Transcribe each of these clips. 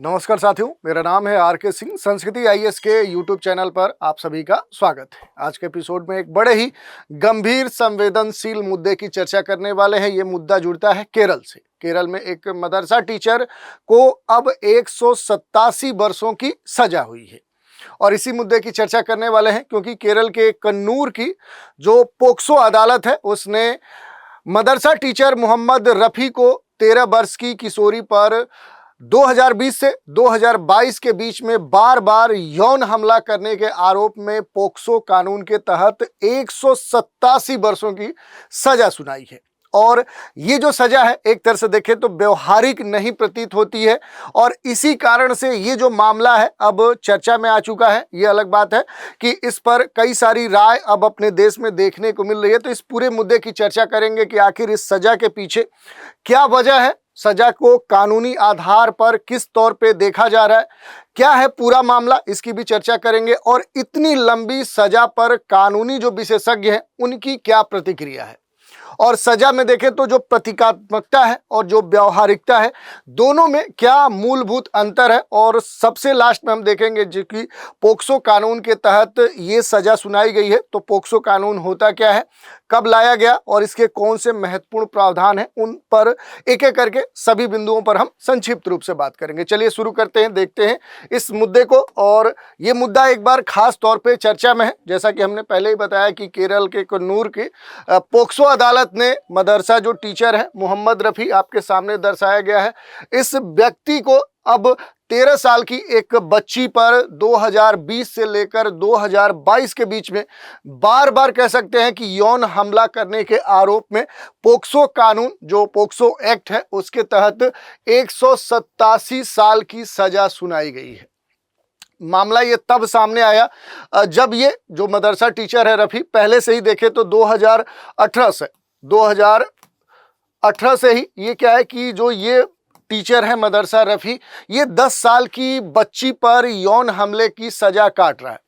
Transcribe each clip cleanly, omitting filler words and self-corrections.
नमस्कार साथियों, मेरा नाम है आर के सिंह। संस्कृति आईएएस के यूट्यूब चैनल पर आप सभी का स्वागत है। आज के एपिसोड में एक बड़े ही गंभीर संवेदनशील मुद्दे की चर्चा करने वाले हैं। ये मुद्दा जुड़ता है केरल से। केरल में एक मदरसा टीचर को अब 187 वर्षों की सजा हुई है और इसी मुद्दे की चर्चा करने वाले हैं क्योंकि केरल के कन्नूर की जो पोक्सो अदालत है उसने मदरसा टीचर मोहम्मद रफ़ी को 13 वर्ष की किशोरी पर 2020 से 2022 के बीच में बार बार यौन हमला करने के आरोप में पोक्सो कानून के तहत 187 वर्षों की सजा सुनाई है। और ये जो सजा है एक तरह से देखें तो व्यवहारिक नहीं प्रतीत होती है और इसी कारण से ये जो मामला है अब चर्चा में आ चुका है। ये अलग बात है कि इस पर कई सारी राय अब अपने देश में देखने को मिल रही है। तो इस पूरे मुद्दे की चर्चा करेंगे कि आखिर इस सजा के पीछे क्या वजह है, सजा को कानूनी आधार पर किस तौर पे देखा जा रहा है, क्या है पूरा मामला, इसकी भी चर्चा करेंगे और इतनी लंबी सजा पर कानूनी जो विशेषज्ञ हैं उनकी क्या प्रतिक्रिया है। और सजा में देखें तो जो प्रतीकात्मकता है और जो व्यवहारिकता है दोनों में क्या मूलभूत अंतर है। और सबसे लास्ट में हम देखेंगे जो कि पोक्सो कानून के तहत ये सजा सुनाई गई है। तो पोक्सो कानून होता क्या है, कब लाया गया और इसके कौन से महत्वपूर्ण प्रावधान हैं, उन पर एक एक करके सभी बिंदुओं पर हम संक्षिप्त रूप से बात करेंगे। चलिए शुरू करते हैं, देखते हैं इस मुद्दे को। और ये मुद्दा एक बार खास तौर पे चर्चा में है। जैसा कि हमने पहले ही बताया कि केरल के कन्नूर की पोक्सो अदालत ने मदरसा जो टीचर है मोहम्मद रफ़ी, आपके सामने दर्शाया गया है, इस व्यक्ति को अब 13 साल की एक बच्ची पर 2020 से लेकर 2022 के बीच में बार बार कह सकते हैं कि यौन हमला करने के आरोप में पोक्सो कानून जो पोक्सो एक्ट है उसके तहत 187 साल की सजा सुनाई गई है। मामला ये तब सामने आया जब ये जो मदरसा टीचर है रफ़ी, पहले से ही देखे तो 2018 से ही ये क्या है कि जो ये टीचर है मदरसा रफ़ी, ये 10 साल की बच्ची पर यौन हमले की सजा काट रहा है।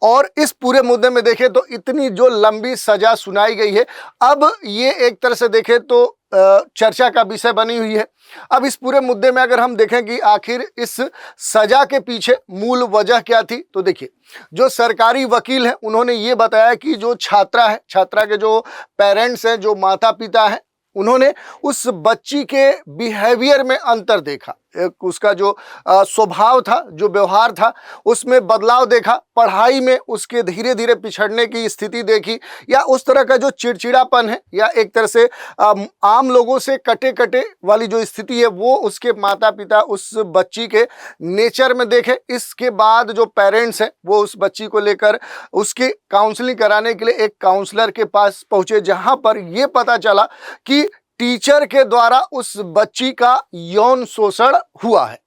और इस पूरे मुद्दे में देखें तो इतनी जो लंबी सजा सुनाई गई है, अब ये एक तरह से देखें तो चर्चा का विषय बनी हुई है। अब इस पूरे मुद्दे में अगर हम देखें कि आखिर इस सजा के पीछे मूल वजह क्या थी, तो देखिए जो सरकारी वकील हैं उन्होंने ये बताया कि जो छात्रा है, छात्रा के जो पेरेंट्स हैं, जो माता पिता हैं, उन्होंने उस बच्ची के बिहेवियर में अंतर देखा। एक उसका जो स्वभाव था, जो व्यवहार था, उसमें बदलाव देखा। पढ़ाई में उसके धीरे धीरे पिछड़ने की स्थिति देखी, या उस तरह का जो चिड़चिड़ापन है या एक तरह से आम लोगों से कटे कटे वाली जो स्थिति है वो उसके माता पिता उस बच्ची के नेचर में देखे। इसके बाद जो पेरेंट्स हैं वो उस बच्ची को लेकर उसकी काउंसलिंग कराने के लिए एक काउंसलर के पास पहुंचे, जहां पर यह पता चला कि टीचर के द्वारा उस बच्ची का यौन शोषण हुआ है।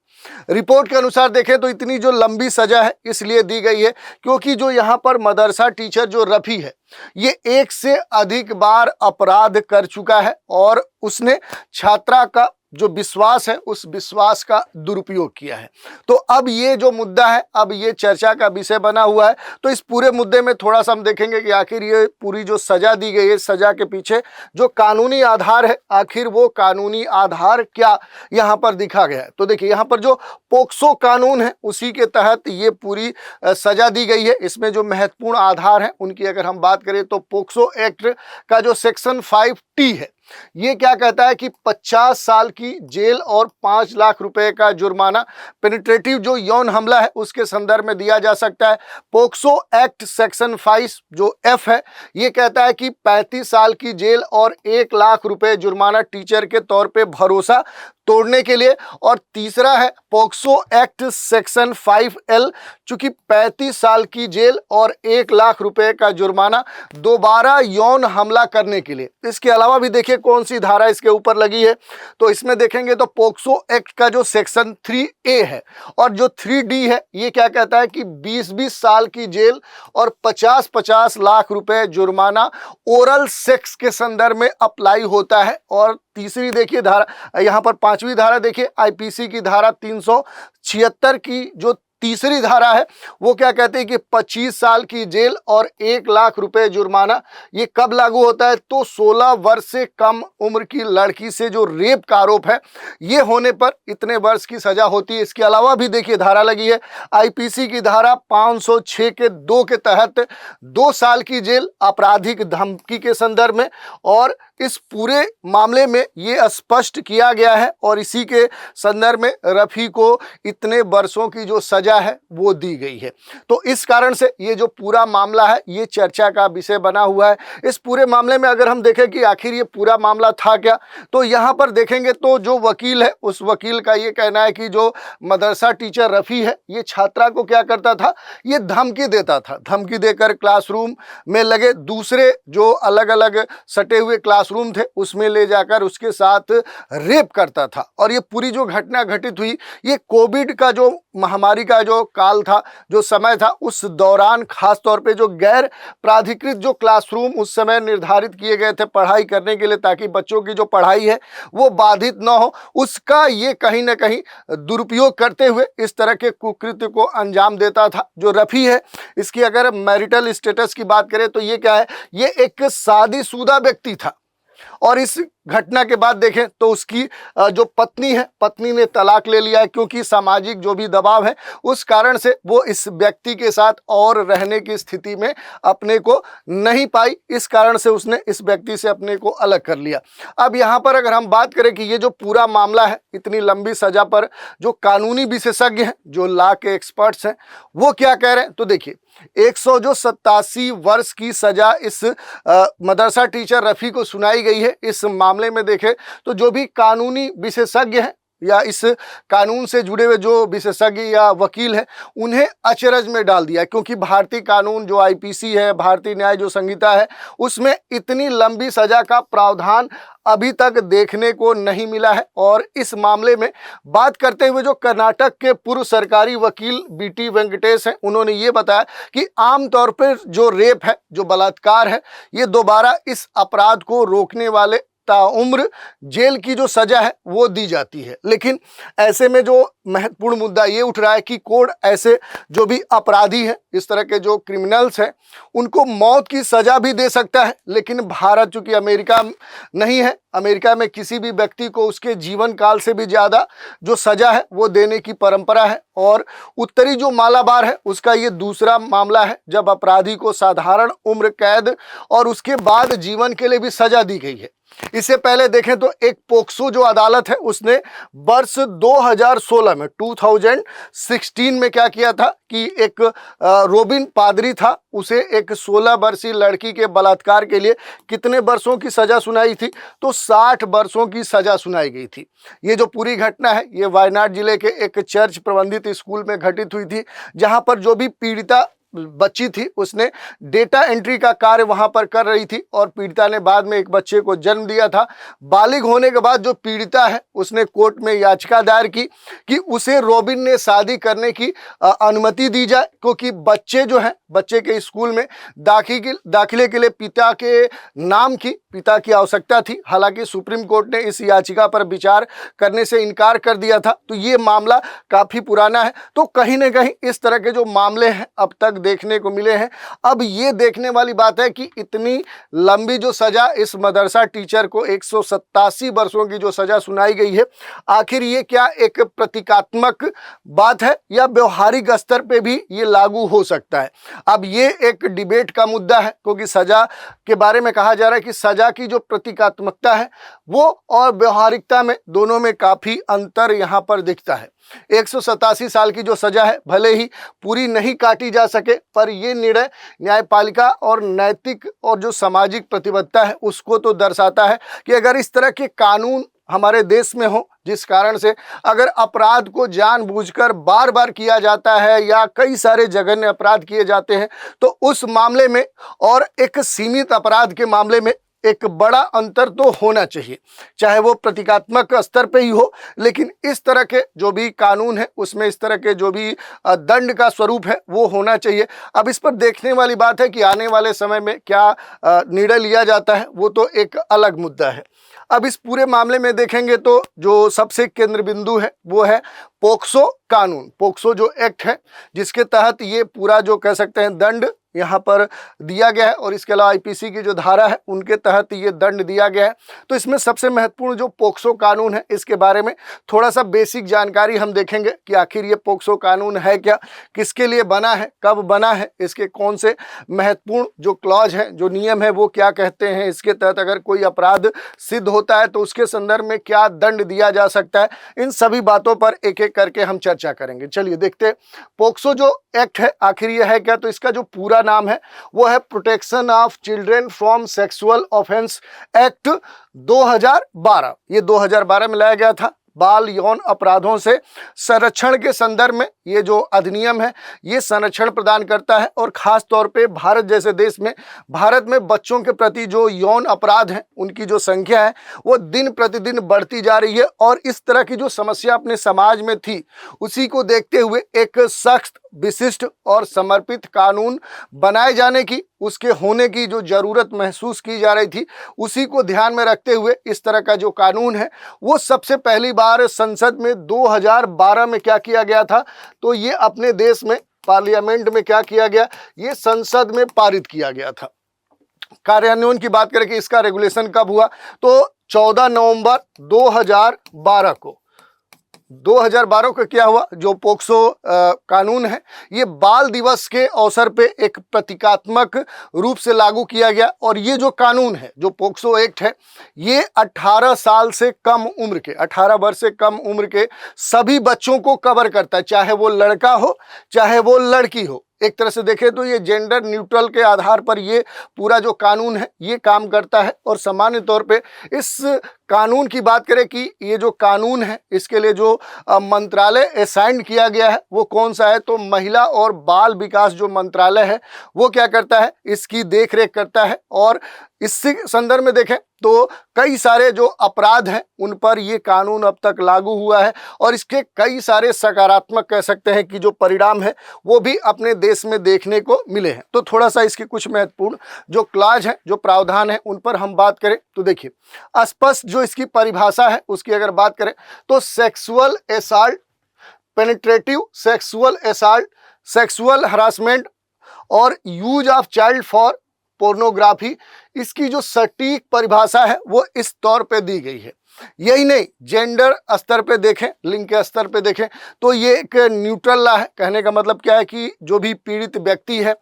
रिपोर्ट के अनुसार देखें तो इतनी जो लंबी सजा है इसलिए दी गई है क्योंकि जो यहाँ पर मदरसा टीचर जो रफ़ी है ये एक से अधिक बार अपराध कर चुका है और उसने छात्रा का जो विश्वास है उस विश्वास का दुरुपयोग किया है। तो अब ये जो मुद्दा है अब ये चर्चा का विषय बना हुआ है। तो इस पूरे मुद्दे में थोड़ा सा हम देखेंगे कि आखिर ये पूरी जो सजा दी गई है, सजा के पीछे जो कानूनी आधार है, आखिर वो कानूनी आधार क्या यहाँ पर दिखा गया है। तो देखिए यहाँ पर जो पोक्सो कानून है उसी के तहत ये पूरी सजा दी गई है। इसमें जो महत्वपूर्ण आधार है उनकी अगर हम बात करें तो पोक्सो एक्ट का जो सेक्शन 5T है ये क्या कहता है कि 50 साल की जेल और 5 लाख रुपए का जुर्माना पेनिट्रेटिव जो यौन हमला है उसके संदर्भ में दिया जा सकता है। पोक्सो एक्ट सेक्शन 5 जो F है ये कहता है कि 35 साल की जेल और 1 लाख रुपए जुर्माना टीचर के तौर पे भरोसा तोड़ने के लिए। और तीसरा है पोक्सो एक्ट सेक्शन 5L, चूंकि 35 साल की जेल और 1 लाख रुपए का जुर्माना दोबारा यौन हमला करने के लिए। इसके अलावा भी देखिए कौन सी धारा इसके ऊपर लगी है, तो इसमें देखेंगे तो पोक्सो एक्ट का जो सेक्शन 3A है और जो 3D है ये क्या कहता है कि 20-20 साल की जेल और 50-50 लाख रुपए जुर्माना ओरल सेक्स के संदर्भ में अप्लाई होता है। और तीसरी देखिए धारा, यहाँ पर 5वीं धारा देखिए आईपीसी की धारा 376 की जो तीसरी धारा है वो क्या कहते हैं कि 25 साल की जेल और 1 लाख रुपए जुर्माना। ये कब लागू होता है? तो 16 वर्ष से कम उम्र की लड़की से जो रेप का आरोप है ये होने पर इतने वर्ष की सजा होती है। इसके अलावा भी देखिए धारा लगी है आईपीसी की धारा 506 के 2 के तहत 2 साल की जेल आपराधिक धमकी के संदर्भ में। और इस पूरे मामले में ये स्पष्ट किया गया है और इसी के संदर्भ में रफ़ी को इतने वर्षों की जो सजा है वो दी गई है। तो इस कारण से ये जो पूरा मामला है ये चर्चा का विषय बना हुआ है। इस पूरे मामले में अगर हम देखें कि आखिर ये पूरा मामला था क्या, तो यहाँ पर देखेंगे तो जो वकील है उस वकील का ये कहना है कि जो मदरसा टीचर रफ़ी है ये छात्रा को क्या करता था, ये धमकी देता था। धमकी देकर क्लासरूम में लगे दूसरे जो अलग अलग सटे हुए क्लासरूम थे उसमें ले जाकर उसके साथ रेप करता था। और ये पूरी जो घटना घटित हुई ये कोविड का जो महामारी का जो काल था, जो समय था, उस दौरान खास तौर पे जो गैर प्राधिकृत जो क्लासरूम उस समय निर्धारित किए गए थे पढ़ाई करने के लिए ताकि बच्चों की जो पढ़ाई है वो बाधित न हो, उसका ये कहीं ना कहीं दुरुपयोग करते हुए इस तरह के कुकृत्य को अंजाम देता था। जो रफ़ी है इसकी अगर मैरिटल स्टेटस की बात करें तो ये क्या है, ये एक शादीशुदा व्यक्ति था। और इस घटना के बाद देखें तो उसकी जो पत्नी है, पत्नी ने तलाक ले लिया है क्योंकि सामाजिक जो भी दबाव है उस कारण से वो इस व्यक्ति के साथ और रहने की स्थिति में अपने को नहीं पाई। इस कारण से उसने इस व्यक्ति से अपने को अलग कर लिया। अब यहाँ पर अगर हम बात करें कि ये जो पूरा मामला है इतनी लंबी सजा पर जो कानूनी विशेषज्ञ हैं, जो लॉ के एक्सपर्ट्स हैं, वो क्या कह रहे हैं, तो देखिए 187 वर्ष की सजा इस मदरसा टीचर रफ़ी को सुनाई गई है। इस मामले में देखें तो जो भी कानूनी विशेषज्ञ हैं या इस कानून से जुड़े हुए जो विशेषज्ञ या वकील हैं उन्हें अचरज में डाल दिया, क्योंकि भारतीय कानून जो आईपीसी है, भारतीय न्याय जो संहिता है, उसमें इतनी लंबी सजा का प्रावधान अभी तक देखने को नहीं मिला है। और इस मामले में बात करते हुए जो कर्नाटक के पूर्व सरकारी वकील बीटी वेंकटेश हैं, उन्होंने ये बताया कि आमतौर पर जो रेप है, जो बलात्कार है, ये दोबारा इस अपराध को रोकने वाले ताउम्र जेल की जो सजा है वो दी जाती है। लेकिन ऐसे में जो महत्वपूर्ण मुद्दा ये उठ रहा है कि कोर्ट ऐसे जो भी अपराधी हैं, इस तरह के जो क्रिमिनल्स हैं, उनको मौत की सजा भी दे सकता है। लेकिन भारत चूंकि अमेरिका नहीं है, अमेरिका में किसी भी व्यक्ति को उसके जीवन काल से भी ज़्यादा जो सजा है वो देने की परंपरा है। और उत्तरी जो मालाबार है उसका ये दूसरा मामला है जब अपराधी को साधारण उम्र कैद और उसके बाद जीवन के लिए भी सजा दी गई है। इससे पहले देखें तो एक पोक्सो जो अदालत है उसने वर्ष 2016 में 2016 में क्या किया था कि एक रोबिन पादरी था, उसे एक 16 वर्षीय लड़की के बलात्कार के लिए कितने वर्षों की सजा सुनाई थी, तो 60 वर्षों की सजा सुनाई गई थी। ये जो पूरी घटना है ये वायनाड जिले के एक चर्च प्रबंधित स्कूल में घटित हुई थी, जहां पर जो भी पीड़िता बच्ची थी उसने डेटा एंट्री का कार्य वहां पर कर रही थी और पीड़िता ने बाद में एक बच्चे को जन्म दिया था। बालिग होने के बाद जो पीड़िता है उसने कोर्ट में याचिका दायर की कि उसे रोबिन ने शादी करने की अनुमति दी जाए, क्योंकि बच्चे जो हैं, बच्चे के स्कूल में दाखिले के लिए पिता के नाम की आवश्यकता थी। हालांकि सुप्रीम कोर्ट ने इस याचिका पर विचार करने से इनकार कर दिया था। तो ये मामला काफी पुराना है। तो कहीं ना कहीं इस तरह के जो मामले हैं अब तक देखने को मिले हैं। अब ये देखने वाली बात है कि इतनी लंबी जो सजा इस मदरसा टीचर को 187 वर्षों की जो सजा सुनाई गई है, आखिर ये क्या एक प्रतीकात्मक बात है या व्यवहारिक स्तर पे भी ये लागू हो सकता है? अब ये एक डिबेट का मुद्दा है, क्योंकि सजा के बारे में कहा जा रहा है कि सजा की जो प्रतीकात्मकता है वो और व्यवहारिकता में दोनों में काफी अंतर यहाँ पर दिखता है। 187 साल की जो सजा है भले ही पूरी नहीं काटी जा सके, पर यह निर्णय न्यायपालिका और नैतिक और जो सामाजिक प्रतिबद्धता है उसको तो दर्शाता है कि अगर इस तरह के कानून हमारे देश में हो, जिस कारण से अगर अपराध को जानबूझकर बार बार किया जाता है या कई सारे जघन्य अपराध किए जाते हैं, तो उस मामले में और एक सीमित अपराध के मामले में एक बड़ा अंतर तो होना चाहिए, चाहे वो प्रतीकात्मक स्तर पे ही हो, लेकिन इस तरह के जो भी कानून है उसमें इस तरह के जो भी दंड का स्वरूप है वो होना चाहिए। अब इस पर देखने वाली बात है कि आने वाले समय में क्या निर्णय लिया जाता है, वो तो एक अलग मुद्दा है। अब इस पूरे मामले में देखेंगे तो जो सबसे केंद्र बिंदु है वो है पोक्सो कानून, पोक्सो जो एक्ट है जिसके तहत ये पूरा जो कह सकते हैं दंड यहाँ पर दिया गया है, और इसके अलावा आईपीसी की जो धारा है उनके तहत ये दंड दिया गया है। तो इसमें सबसे महत्वपूर्ण जो पोक्सो कानून है इसके बारे में थोड़ा सा बेसिक जानकारी हम देखेंगे कि आखिर ये पोक्सो कानून है क्या, किसके लिए बना है, कब बना है, इसके कौन से महत्वपूर्ण जो क्लॉज हैं, जो नियम है वो क्या कहते हैं, इसके तहत अगर कोई अपराध सिद्ध होता है तो उसके संदर्भ में क्या दंड दिया जा सकता है, इन सभी बातों पर एक एक करके हम चर्चा करेंगे। चलिए देखते हैं पोक्सो जो एक्ट है आखिर ये है क्या। तो इसका जो पूरा नाम है वो है protection of children from sexual offence act 2012। ये 2012 में लाया गया था। बाल यौन अपराधों से संरक्षण के संदर्भ में ये जो अधिनियम है ये संरक्षण प्रदान करता है, और खास तौर पे भारत जैसे देश में, भारत में बच्चों के प्रति जो यौन अपराध हैं उनकी जो संख्या है वो दिन प्रतिदिन बढ़ती जा रही है, और इस तरह की जो समस्या अपने समाज में थी उसी को देखते हुए एक सख्त, विशिष्ट और समर्पित कानून बनाए जाने की, उसके होने की जो जरूरत महसूस की जा रही थी, उसी को ध्यान में रखते हुए इस तरह का जो कानून है वो सबसे पहली बार संसद में 2012 में क्या किया गया था, तो ये अपने देश में पार्लियामेंट में क्या किया गया, ये संसद में पारित किया गया था। कार्यान्वयन की बात करें कि इसका रेगुलेशन कब हुआ, तो 14 नवंबर 2012 को 2012 का क्या हुआ, जो पोक्सो कानून है ये बाल दिवस के अवसर पे एक प्रतीकात्मक रूप से लागू किया गया। और ये जो कानून है, जो पोक्सो एक्ट है, ये 18 साल से कम उम्र के, 18 वर्ष से कम उम्र के सभी बच्चों को कवर करता है, चाहे वो लड़का हो चाहे वो लड़की हो। एक तरह से देखें तो ये जेंडर न्यूट्रल के आधार पर ये पूरा जो कानून है ये काम करता है। और सामान्य तौर पे इस कानून की बात करें कि ये जो कानून है इसके लिए जो मंत्रालय असाइन किया गया है वो कौन सा है, तो महिला और बाल विकास जो मंत्रालय है वो क्या करता है, इसकी देखरेख करता है। और इसी संदर्भ में देखें तो कई सारे जो अपराध हैं उन पर ये कानून अब तक लागू हुआ है, और इसके कई सारे सकारात्मक कह सकते हैं कि जो परिणाम है वो भी अपने देश में देखने को मिले हैं। तो थोड़ा सा इसके कुछ महत्वपूर्ण जो क्लॉज हैं, जो प्रावधान हैं, उन पर हम बात करें तो देखिए स्पष्ट जो इसकी परिभाषा है उसकी अगर बात करें तो sexual assault, penetrative sexual assault, sexual harassment और use of child for pornography, इसकी जो सटीक परिभाषा है वो इस तौर पे दी गई है। यही नहीं, जेंडर स्तर पे देखें, लिंग के स्तर पे देखें तो ये एक न्यूट्रल लॉ है। कहने का मतलब क्या है कि जो भी पीड़ित व्यक्ति है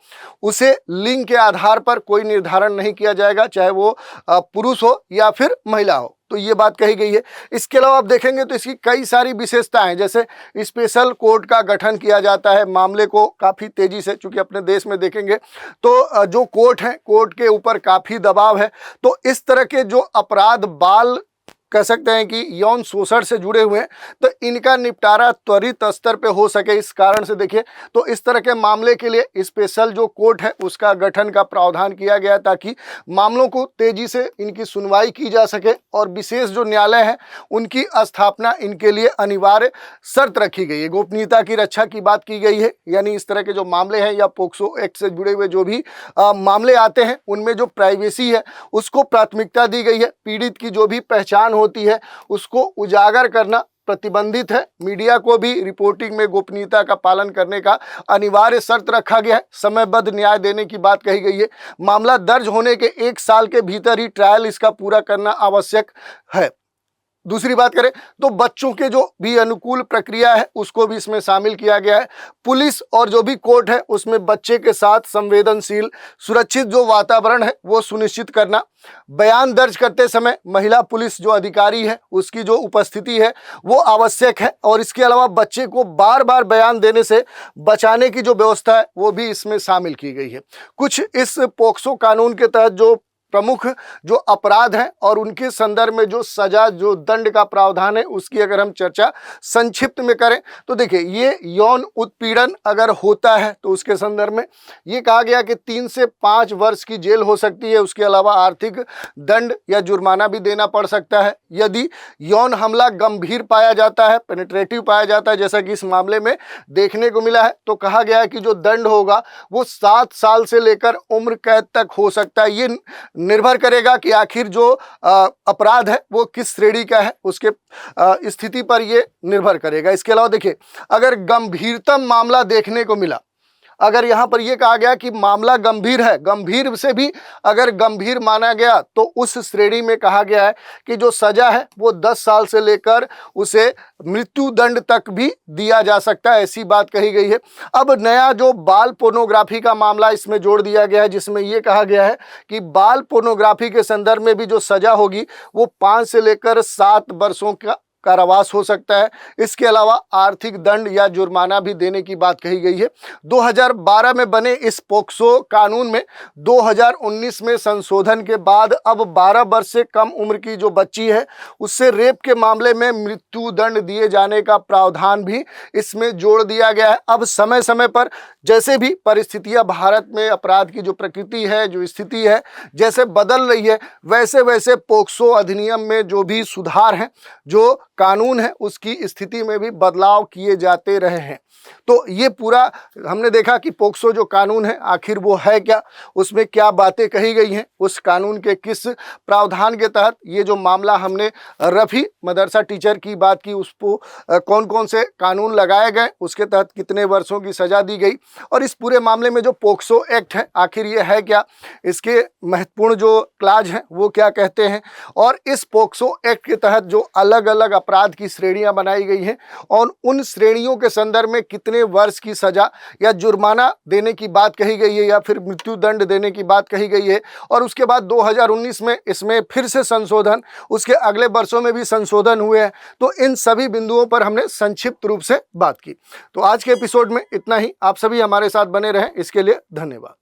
उसे लिंग के आधार पर कोई निर्धारण नहीं किया जाएगा, चाहे वो पुरुष हो या फिर महिला हो। तो ये बात कही गई है। इसके अलावा आप देखेंगे तो इसकी कई सारी विशेषताएं, जैसे स्पेशल कोर्ट का गठन किया जाता है मामले को काफ़ी तेजी से, चूंकि अपने देश में देखेंगे तो जो कोर्ट है, कोर्ट के ऊपर काफ़ी दबाव है। तो इस तरह के जो अपराध बाल कह सकते हैं कि यौन शोषण से जुड़े हुए हैं, तो इनका निपटारा त्वरित स्तर पे हो सके, इस कारण से देखिए तो इस तरह के मामले के लिए स्पेशल जो कोर्ट है उसका गठन का प्रावधान किया गया है, ताकि मामलों को तेजी से इनकी सुनवाई की जा सके। और विशेष जो न्यायालय है उनकी स्थापना इनके लिए अनिवार्य शर्त रखी गई है। गोपनीयता की रक्षा की बात की गई है, यानी इस तरह के जो मामले हैं या पोक्सो एक्ट से जुड़े हुए जो भी मामले आते हैं उनमें जो प्राइवेसी है उसको प्राथमिकता दी गई है। पीड़ित की जो भी पहचान होती है उसको उजागर करना प्रतिबंधित है। मीडिया को भी रिपोर्टिंग में गोपनीयता का पालन करने का अनिवार्य शर्त रखा गया है। समयबद्ध न्याय देने की बात कही गई है। मामला दर्ज होने के 1 साल के भीतर ही ट्रायल इसका पूरा करना आवश्यक है। दूसरी बात करें तो बच्चों के जो भी अनुकूल प्रक्रिया है उसको भी इसमें शामिल किया गया है। पुलिस और जो भी कोर्ट है उसमें बच्चे के साथ संवेदनशील सुरक्षित जो वातावरण है वो सुनिश्चित करना। बयान दर्ज करते समय महिला पुलिस जो अधिकारी है उसकी जो उपस्थिति है वो आवश्यक है। और इसके अलावा बच्चे को बार बार बयान देने से बचाने की जो व्यवस्था है वो भी इसमें शामिल की गई है। कुछ इस पोक्सो कानून के तहत जो प्रमुख जो अपराध हैं और उनके संदर्भ में जो सजा, जो दंड का प्रावधान है, उसकी अगर हम चर्चा संक्षिप्त में करें तो देखिए, ये यौन उत्पीड़न अगर होता है तो उसके संदर्भ में ये कहा गया कि 3 से 5 वर्ष की जेल हो सकती है। उसके अलावा आर्थिक दंड या जुर्माना भी देना पड़ सकता है। यदि यौन हमला गंभीर पाया जाता है, पेनिट्रेटिव पाया जाता है, जैसा कि इस मामले में देखने को मिला है, तो कहा गया है कि जो दंड होगा वो 7 साल से लेकर उम्र कैद तक हो सकता है। ये निर्भर करेगा कि आखिर जो अपराध है वो किस श्रेणी का है, उसके स्थिति पर ये निर्भर करेगा। इसके अलावा देखिए, अगर गंभीरतम मामला देखने को मिला, अगर यहाँ पर यह कहा गया कि मामला गंभीर है, गंभीर से भी अगर गंभीर माना गया तो उस श्रेणी में कहा गया है कि जो सजा है वो 10 साल से लेकर उसे मृत्यु दंड तक भी दिया जा सकता है, ऐसी बात कही गई है। अब नया जो बाल पोर्नोग्राफी का मामला इसमें जोड़ दिया गया है, जिसमें यह कहा गया है कि बाल पोर्नोग्राफी के संदर्भ में भी जो सजा होगी वो 5 से लेकर 7 वर्षों का कारावास हो सकता है। इसके अलावा आर्थिक दंड या जुर्माना भी देने की बात कही गई है। 2012 में बने इस पोक्सो कानून में 2019 में संशोधन के बाद अब 12 वर्ष से कम उम्र की जो बच्ची है उससे रेप के मामले में मृत्यु दंड दिए जाने का प्रावधान भी इसमें जोड़ दिया गया है। अब समय समय पर जैसे भी परिस्थितियां भारत में अपराध की जो प्रकृति है, जो स्थिति है, जैसे बदल रही है, वैसे वैसे पोक्सो अधिनियम में जो भी सुधार हैं, जो कानून है, उसकी स्थिति में भी बदलाव किए जाते रहे हैं। तो ये पूरा हमने देखा कि पोक्सो जो कानून है आखिर वो है क्या, उसमें क्या बातें कही गई हैं, उस कानून के किस प्रावधान के तहत ये जो मामला हमने रफ़ी मदरसा टीचर की बात की, उसको कौन कौन से कानून लगाए गए, उसके तहत कितने वर्षों की सज़ा दी गई, और इस पूरे मामले में जो पोक्सो एक्ट है आखिर ये है क्या, इसके महत्वपूर्ण जो क्लाज हैं वो क्या कहते हैं, और इस पोक्सो एक्ट के तहत जो अलग अलग अपराध की श्रेणियां बनाई गई हैं और उन श्रेणियों के संदर्भ में कितने वर्ष की सजा या जुर्माना देने की बात कही गई है या फिर मृत्यु दंड देने की बात कही गई है। और उसके बाद 2019 में इसमें फिर से संशोधन, उसके अगले वर्षों में भी संशोधन हुए हैं। तो इन सभी बिंदुओं पर हमने संक्षिप्त रूप से बात की। तो आज के एपिसोड में इतना ही। आप सभी हमारे साथ बने रहें, इसके लिए धन्यवाद।